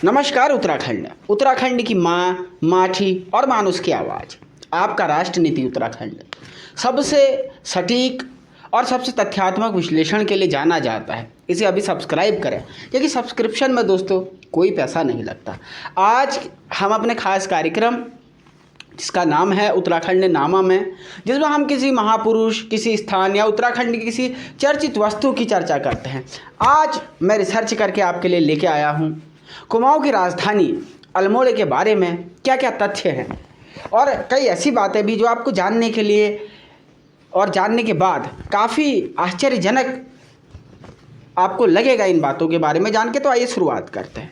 नमस्कार उत्तराखंड। उत्तराखंड की माँ, माठी और मानुष की आवाज़, आपका राष्ट्र नीति उत्तराखंड सबसे सटीक और सबसे तथ्यात्मक विश्लेषण के लिए जाना जाता है। इसे अभी सब्सक्राइब करें, क्योंकि सब्सक्रिप्शन में दोस्तों कोई पैसा नहीं लगता। आज हम अपने खास कार्यक्रम जिसका नाम है उत्तराखंड नामा में, जिसमें हम किसी महापुरुष, किसी स्थान या उत्तराखंड की किसी चर्चित वस्तु की चर्चा करते हैं। आज मैं रिसर्च करके आपके लिए लेके आया हूँ कुमाऊं की राजधानी अल्मोड़े के बारे में क्या क्या तथ्य हैं और कई ऐसी बातें भी जो आपको जानने के लिए और जानने के बाद काफ़ी आश्चर्यजनक आपको लगेगा इन बातों के बारे में जान के। तो आइए शुरुआत करते हैं।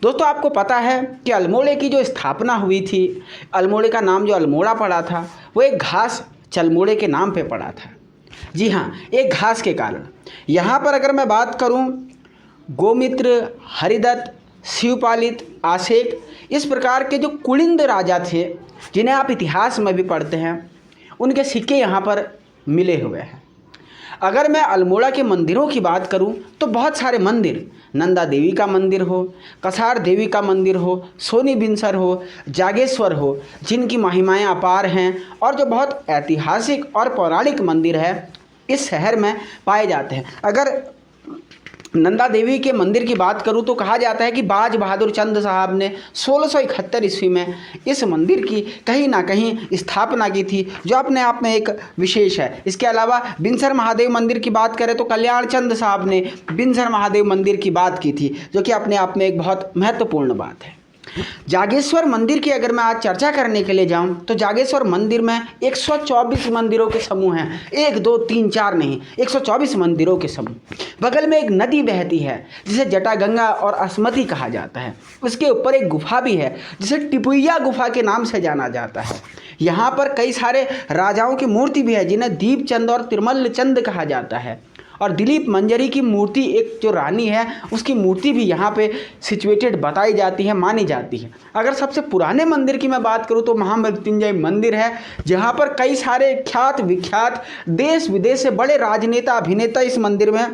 दोस्तों, आपको पता है कि अल्मोड़े की जो स्थापना हुई थी, अल्मोड़े का नाम जो अल्मोड़ा पड़ा था वो एक घास चलमोड़े के नाम पे पड़ा था। जी हाँ, एक घास के कारण। यहाँ पर अगर मैं बात करूँ, गोमित्र, हरिदत्त, शिवपालित, आसेक, इस प्रकार के जो कुलिंद राजा थे जिन्हें आप इतिहास में भी पढ़ते हैं, उनके सिक्के यहाँ पर मिले हुए हैं। अगर मैं अल्मोड़ा के मंदिरों की बात करूं तो बहुत सारे मंदिर, नंदा देवी का मंदिर हो, कसार देवी का मंदिर हो, सोनी बिनसर हो, जागेश्वर हो, जिनकी महिमाएं अपार हैं और जो बहुत ऐतिहासिक और पौराणिक मंदिर है इस शहर में पाए जाते हैं। अगर नंदा देवी के मंदिर की बात करूं तो कहा जाता है कि बाज बहादुर चंद साहब ने 1671 ईस्वी में इस मंदिर की कहीं ना कहीं स्थापना की थी, जो अपने आप में एक विशेष है। इसके अलावा बिनसर महादेव मंदिर की बात करें तो कल्याण चंद साहब ने बिनसर महादेव मंदिर की बात की थी, जो कि अपने आप में एक बहुत महत्वपूर्ण बात है। जागेश्वर मंदिर की अगर मैं आज चर्चा करने के लिए जाऊं तो जागेश्वर मंदिर में 124 मंदिरों के समूह हैं। 1 2 3 4 नहीं, 124 मंदिरों के समूह। बगल में एक नदी बहती है जिसे जटागंगा और असमती कहा जाता है। उसके ऊपर एक गुफा भी है जिसे टिपुइया गुफा के नाम से जाना जाता है। यहाँ पर कई सारे राजाओं की मूर्ति भी है जिन्हें दीपचंद और तिरमल्ल चंद कहा जाता है। और दिलीप मंजरी की मूर्ति, एक जो रानी है, उसकी मूर्ति भी यहाँ पे सिचुएटेड बताई जाती है, मानी जाती है। अगर सबसे पुराने मंदिर की मैं बात करूँ तो महामृत्युंजय मंदिर है, जहाँ पर कई सारे ख्यात विख्यात देश विदेश से बड़े राजनेता अभिनेता इस मंदिर में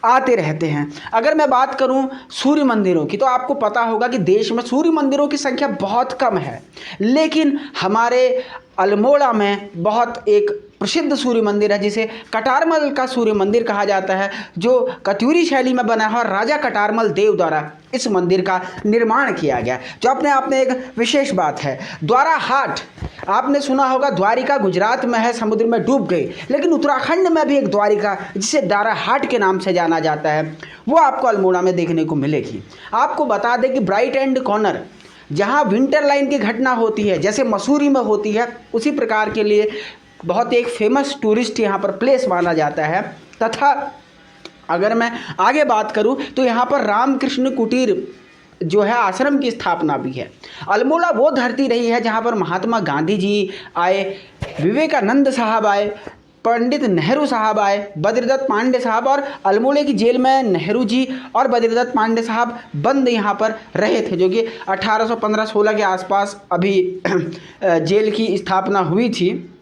आते रहते हैं। अगर मैं बात करूं सूर्य मंदिरों की तो आपको पता होगा कि देश में सूर्य मंदिरों की संख्या बहुत कम है, लेकिन हमारे अल्मोड़ा में बहुत एक प्रसिद्ध सूर्य मंदिर है जिसे कटारमल का सूर्य मंदिर कहा जाता है, जो कत्यूरी शैली में बना है और राजा कटारमल देव द्वारा इस मंदिर का निर्माण किया गया, जो अपने आप में एक विशेष बात है। द्वारा हाट, आपने सुना होगा, द्वारिका गुजरात में है, समुद्र में डूब गई, लेकिन उत्तराखंड में भी एक द्वारिका जिसे द्वारा हाट के नाम से जाना जाता है, वो आपको अल्मोड़ा में देखने को मिलेगी। आपको बता दें कि ब्राइट एंड कॉर्नर, जहाँ विंटर लाइन की घटना होती है जैसे मसूरी में होती है, उसी प्रकार के लिए बहुत एक फेमस टूरिस्ट यहाँ पर प्लेस माना जाता है। तथा अगर मैं आगे बात करूँ तो यहाँ पर रामकृष्ण कुटीर जो है आश्रम की स्थापना भी है। अल्मोड़ा वो धरती रही है जहाँ पर महात्मा गांधी जी आए, विवेकानंद साहब आए, पंडित नेहरू साहब आए, बद्रीदत्त पांडे साहब, और अल्मोड़े की जेल में नेहरू जी और बद्रीदत्त पांडे साहब बंद यहाँ पर रहे थे, जो कि 1815-16 के आसपास अभी जेल की स्थापना हुई थी।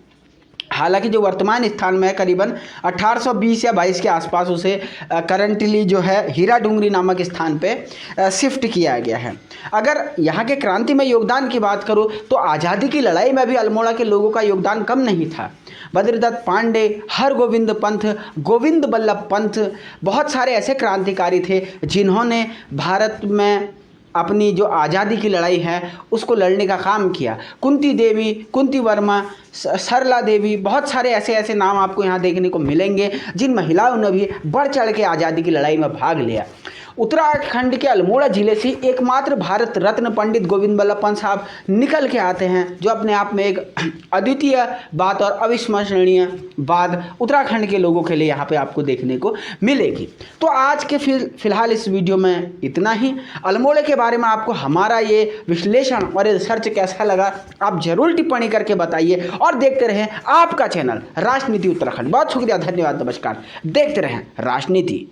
हालांकि जो वर्तमान स्थान में है करीबन 1820 या 22 के आसपास उसे करंटली जो है हीरा डूंगरी नामक स्थान पे शिफ्ट किया गया है। अगर यहाँ के क्रांति में योगदान की बात करूँ तो आज़ादी की लड़ाई में भी अल्मोड़ा के लोगों का योगदान कम नहीं था। बद्रीदत्त पांडे, हरगोविंद पंत, गोविंद बल्लभ पंत, बहुत सारे ऐसे क्रांतिकारी थे जिन्होंने भारत में अपनी जो आज़ादी की लड़ाई है उसको लड़ने का काम किया। कुंती देवी, कुंती वर्मा, सरला देवी, बहुत सारे ऐसे नाम आपको यहाँ देखने को मिलेंगे जिन महिलाओं ने भी बढ़ चढ़ के आज़ादी की लड़ाई में भाग लिया। उत्तराखंड के अल्मोड़ा जिले से एकमात्र भारत रत्न पंडित गोविंद बल्लभ पंत साहब निकल के आते हैं, जो अपने आप में एक अद्वितीय बात और अविस्मरणीय बात उत्तराखंड के लोगों के लिए यहाँ पे आपको देखने को मिलेगी। तो आज के फिलहाल इस वीडियो में इतना ही। अल्मोड़े के बारे में आपको हमारा ये विश्लेषण और रिसर्च कैसा लगा आप जरूर टिप्पणी करके बताइए, और देखते रहें आपका चैनल राजनीति उत्तराखंड। बहुत शुक्रिया, धन्यवाद, नमस्कार। देखते रहें राजनीति।